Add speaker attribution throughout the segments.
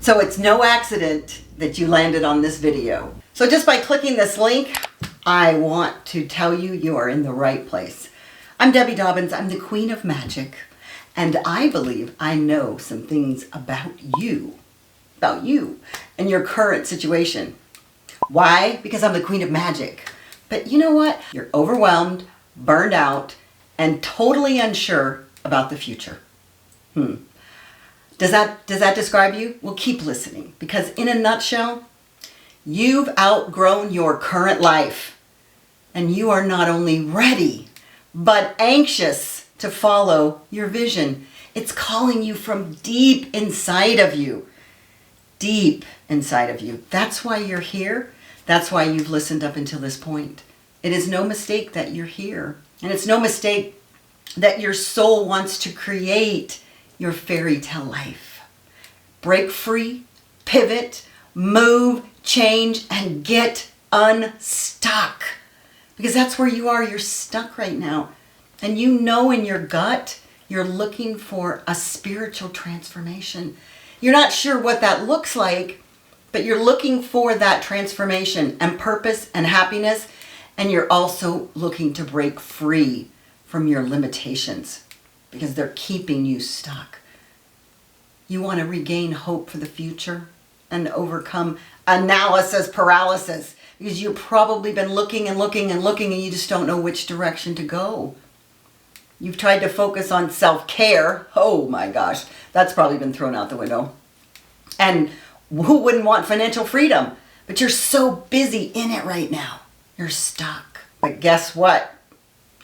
Speaker 1: So it's no accident that you landed on this video. So just by clicking this link, I want to tell you you are in the right place. I'm Debbie Dobbins. I'm the Queen of Magic. And I believe I know some things about you and your current situation. Why? Because I'm the Queen of Magic. But you know what? You're overwhelmed, burned out, and totally unsure about the future. Does that describe you? Well, keep listening, because in a nutshell, you've outgrown your current life, and you are not only ready, but anxious to follow your vision. It's calling you from deep inside of you. Deep inside of you. That's why you're here. That's why you've listened up until this point. It is no mistake that you're here. And it's no mistake that your soul wants to create your fairy tale life. Break free, pivot, move, change, and get unstuck. Because that's where you are. You're stuck right now. And you know in your gut, you're looking for a spiritual transformation. You're not sure what that looks like, but you're looking for that transformation and purpose and happiness. And you're also looking to break free from your limitations because they're keeping you stuck. You want to regain hope for the future and overcome analysis paralysis because you've probably been looking and looking and looking and you just don't know which direction to go. You've tried to focus on self-care. Oh my gosh, that's probably been thrown out the window. And who wouldn't want financial freedom? But you're so busy in it right now. You're stuck. But guess what?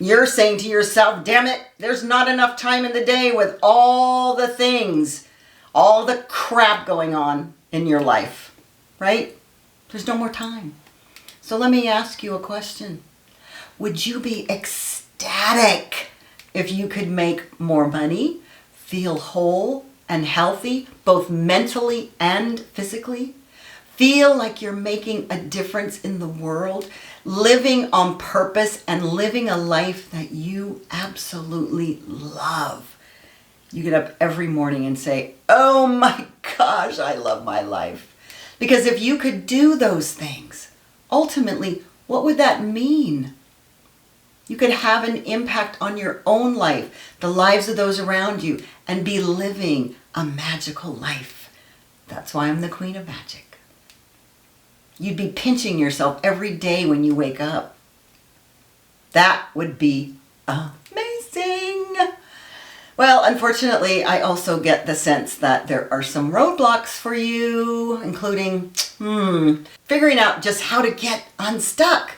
Speaker 1: You're saying to yourself, damn it, there's not enough time in the day with all the things, all the crap going on in your life, right? There's no more time. So let me ask you a question. Would you be ecstatic if you could make more money, feel whole and healthy, both mentally and physically? Feel like you're making a difference in the world, living on purpose and living a life that you absolutely love. You get up every morning and say, oh my gosh, I love my life. Because if you could do those things, ultimately, what would that mean? You could have an impact on your own life, the lives of those around you, and be living a magical life. That's why I'm the Queen of Magic. You'd be pinching yourself every day when you wake up. That would be amazing. Well, unfortunately, I also get the sense that there are some roadblocks for you, including figuring out just how to get unstuck.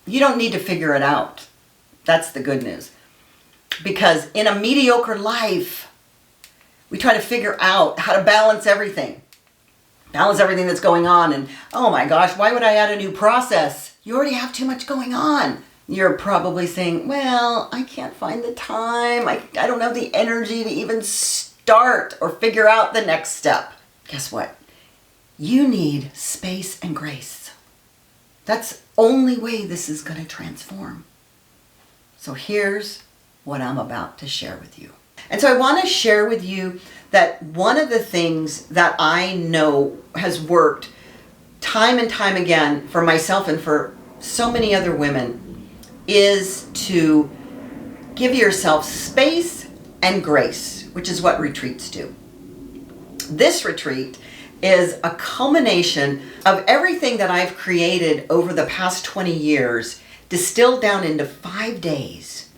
Speaker 1: You don't need to figure it out. That's the good news. Because in a mediocre life, we try to figure out how to balance everything. Balance everything that's going on. And oh my gosh, why would I add a new process? You already have too much going on. You're probably saying, well, I can't find the time. I don't have the energy to even start or figure out the next step. Guess what? You need space and grace. That's the only way this is going to transform. So here's what I'm about to share with you. And so I want to share with you that one of the things that I know has worked time and time again for myself and for so many other women is to give yourself space and grace, which is what retreats do. This retreat is a culmination of everything that I've created over the past 20 years, distilled down into 5 days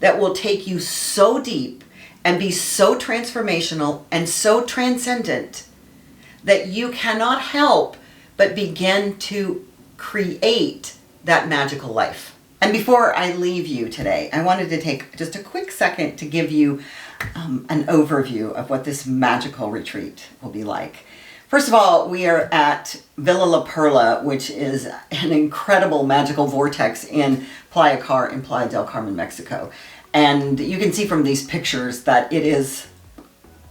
Speaker 1: that will take you so deep and be so transformational and so transcendent that you cannot help but begin to create that magical life. And before I leave you today, I wanted to take just a quick second to give you an overview of what this magical retreat will be like. First of all, we are at Villa La Perla, which is an incredible magical vortex in Playa Car in Playa del Carmen, Mexico. And you can see from these pictures that it is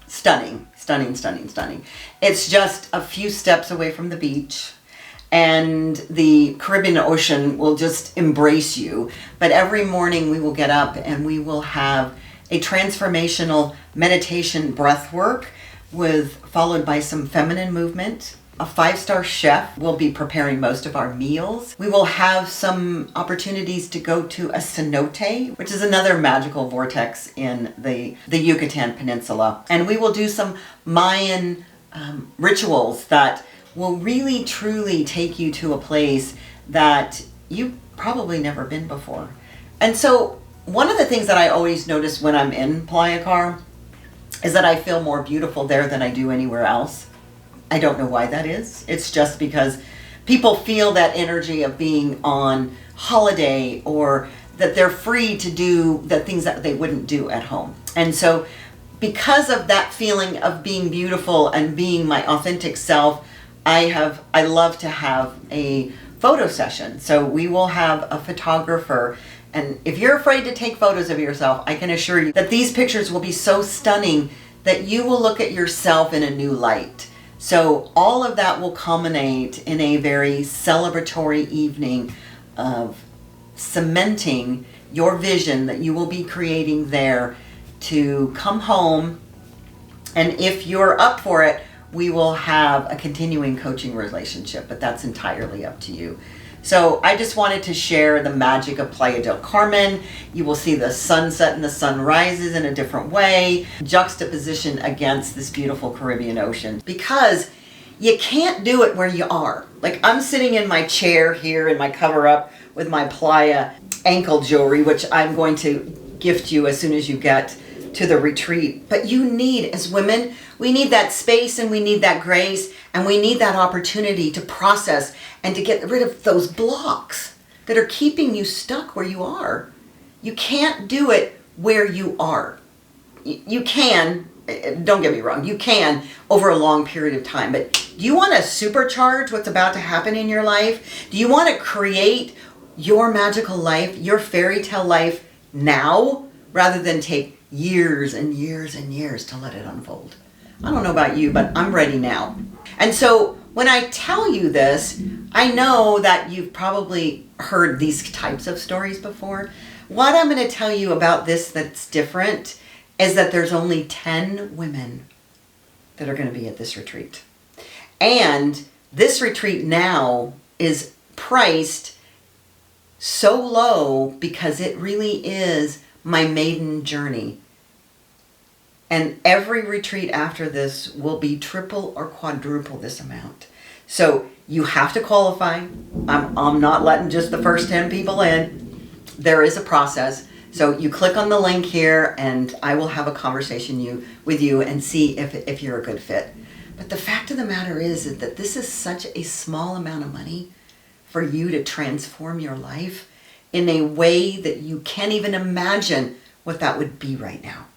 Speaker 1: stunning, stunning, stunning, stunning. It's just a few steps away from the beach, and the Caribbean Ocean will just embrace you. But every morning we will get up and we will have a transformational meditation breath work followed by some feminine movement. A 5-star chef will be preparing most of our meals. We will have some opportunities to go to a cenote, which is another magical vortex in the Yucatan Peninsula. And we will do some Mayan rituals that will really truly take you to a place that you've probably never been before. And so one of the things that I always notice when I'm in Playa Car is that I feel more beautiful there than I do anywhere else. I don't know why that is. It's just because people feel that energy of being on holiday, or that they're free to do the things that they wouldn't do at home. And so because of that feeling of being beautiful and being my authentic self, I love to have a photo session. So we will have a photographer, and if you're afraid to take photos of yourself, I can assure you that these pictures will be so stunning that you will look at yourself in a new light. So all of that will culminate in a very celebratory evening of cementing your vision that you will be creating there to come home. And if you're up for it, we will have a continuing coaching relationship, but that's entirely up to you. So I just wanted to share the magic of Playa del Carmen. You will see the sunset and the sun rises in a different way, juxtaposition against this beautiful Caribbean ocean, because you can't do it where you are. Like, I'm sitting in my chair here in my cover up with my Playa ankle jewelry, which I'm going to gift you as soon as you get to the retreat. But you need, as women, we need that space and we need that grace and we need that opportunity to process and to get rid of those blocks that are keeping you stuck where you are. You can't do it where you are. You can, don't get me wrong, you can over a long period of time, but do you want to supercharge what's about to happen in your life? Do you want to create your magical life, your fairy tale life now, rather than take years and years and years to let it unfold? I don't know about you, but I'm ready now. And so when I tell you this, I know that you've probably heard these types of stories before. What I'm going to tell you about this that's different is that there's only 10 women that are going to be at this retreat. And this retreat now is priced so low because it really is my maiden journey. And every retreat after this will be triple or quadruple this amount. So you have to qualify. I'm not letting just the first 10 people in. There is a process. So you click on the link here and I will have a conversation with you and see if you're a good fit. But the fact of the matter is that this is such a small amount of money for you to transform your life in a way that you can't even imagine what that would be right now.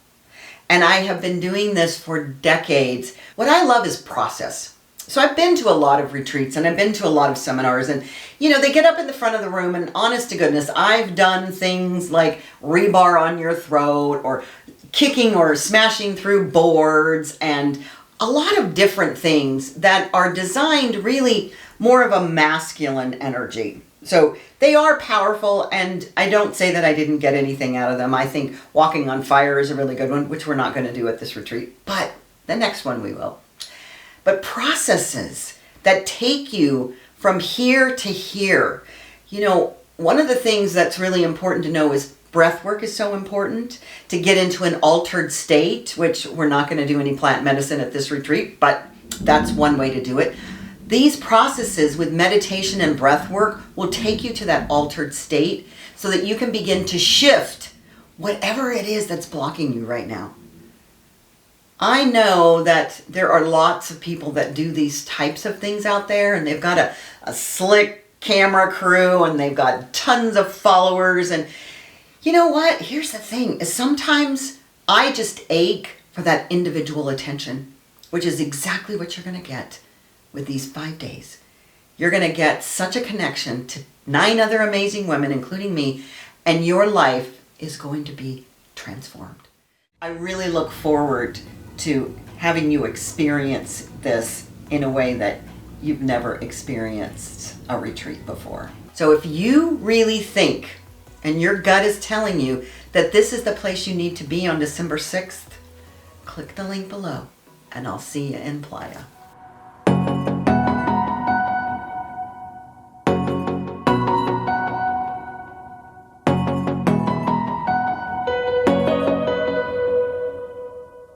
Speaker 1: And I have been doing this for decades. What I love is process. So I've been to a lot of retreats and I've been to a lot of seminars, and they get up in the front of the room and honest to goodness, I've done things like rebar on your throat or kicking or smashing through boards and a lot of different things that are designed really more of a masculine energy. So they are powerful, and I don't say that I didn't get anything out of them. I think walking on fire is a really good one, which we're not going to do at this retreat, but the next one we will. But processes that take you from here to here. One of the things that's really important to know is breath work is so important to get into an altered state, which we're not going to do any plant medicine at this retreat, but that's one way to do it. These processes with meditation and breath work will take you to that altered state so that you can begin to shift whatever it is that's blocking you right now. I know that there are lots of people that do these types of things out there, and they've got a slick camera crew and they've got tons of followers. And you know what? Here's the thing, is sometimes I just ache for that individual attention, which is exactly what you're going to get with these 5 days. You're going to get such a connection to 9 other amazing women, including me, and your life is going to be transformed. I really look forward to having you experience this in a way that you've never experienced a retreat before. So if you really think, and your gut is telling you that this is the place you need to be on December 6th, click the link below and I'll see you in playa.